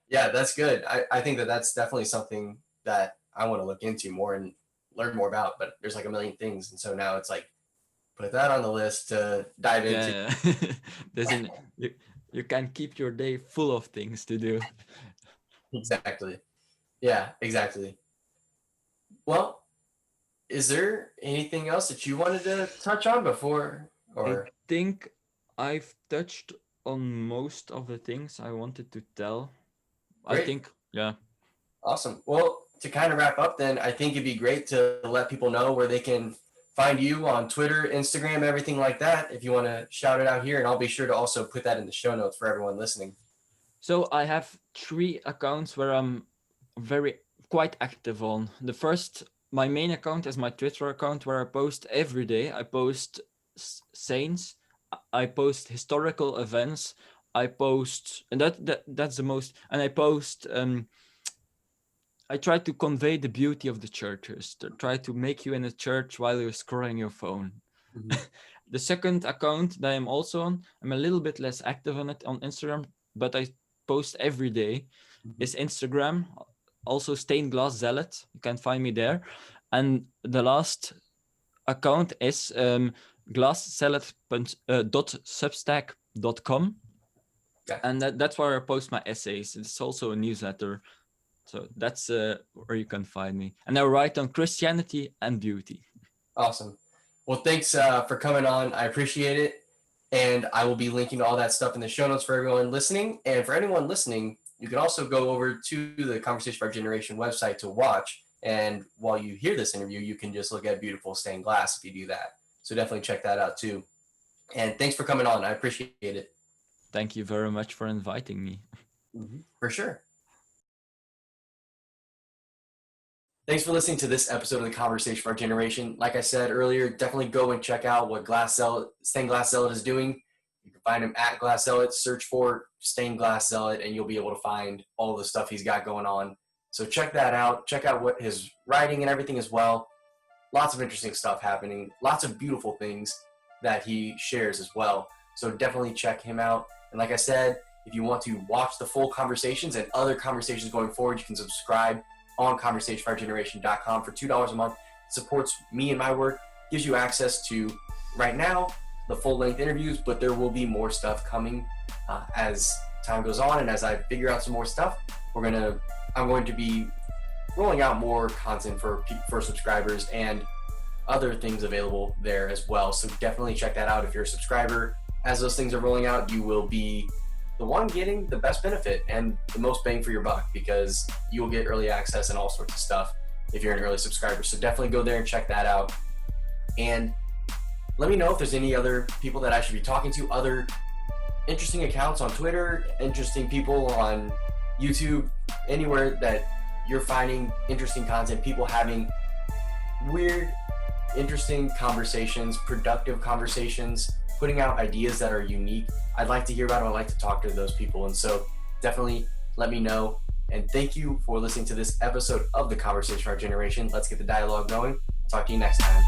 Yeah, that's good. I think that that's definitely something that I want to look into more and learn more about, but there's like a million things. And so now it's like, put that on the list to dive into. Yeah, there's an you can keep your day full of things to do. Exactly. Yeah, exactly. Well, is there anything else that you wanted to touch on before, I or? think I've touched on most of the things I wanted to tell. I Great. think, yeah. Awesome. Well, to kind of wrap up, then I think it'd be great to let people know where they can find you on Twitter, Instagram, everything like that. If you want to shout it out here, and I'll be sure to also put that in the show notes for everyone listening. So I have 3 accounts where I'm very quite active on. The first, my main account is my Twitter account where I post every day. I post saints, I post historical events, I post, and that's the most, and I post, I try to convey the beauty of the churches, to try to make you in a church while you're scrolling your phone. Mm-hmm. The second account that I'm also on, I'm a little bit less active on it on Instagram, but I post every day, is Instagram, also stained glass zealot. You can find me there. And the last account is glasszealot.substack.com. Yeah. And that's where I post my essays. It's also a newsletter. So that's where you can find me. And I write on Christianity and beauty. Awesome. Well, thanks for coming on. I appreciate it. And I will be linking all that stuff in the show notes for everyone listening. And for anyone listening, you can also go over to the Conversation for Our Generation website to watch. And while you hear this interview, you can just look at beautiful stained glass if you do that. So definitely check that out too. And thanks for coming on. I appreciate it. Thank you very much for inviting me. For sure. Thanks for listening to this episode of the Conversation for Our Generation. Like I said earlier, definitely go and check out what Stained Glass Zealot is doing. You can find him at Glass Zealot. Search for Stained Glass Zealot, and you'll be able to find all the stuff he's got going on. So check that out. Check out what his writing and everything as well. Lots of interesting stuff happening. Lots of beautiful things that he shares as well. So definitely check him out. And like I said, if you want to watch the full conversations and other conversations going forward, you can subscribe on conversationforourgeneration.com for $2 a month. It supports me and my work, gives you access to, right now, the full-length interviews, but there will be more stuff coming as time goes on, and as I figure out some more stuff, I'm going to be rolling out more content for subscribers and other things available there as well. So definitely check that out if you're a subscriber. As those things are rolling out, you will be the one getting the best benefit and the most bang for your buck, because you will get early access and all sorts of stuff if you're an early subscriber. So definitely go there and check that out. And let me know if there's any other people that I should be talking to, other interesting accounts on Twitter, interesting people on YouTube, anywhere that you're finding interesting content, people having weird, interesting conversations, productive conversations, putting out ideas that are unique. I'd like to hear about it. I'd like to talk to those people. And so definitely let me know. And thank you for listening to this episode of the Conversation for Our Generation. Let's get the dialogue going. Talk to you next time.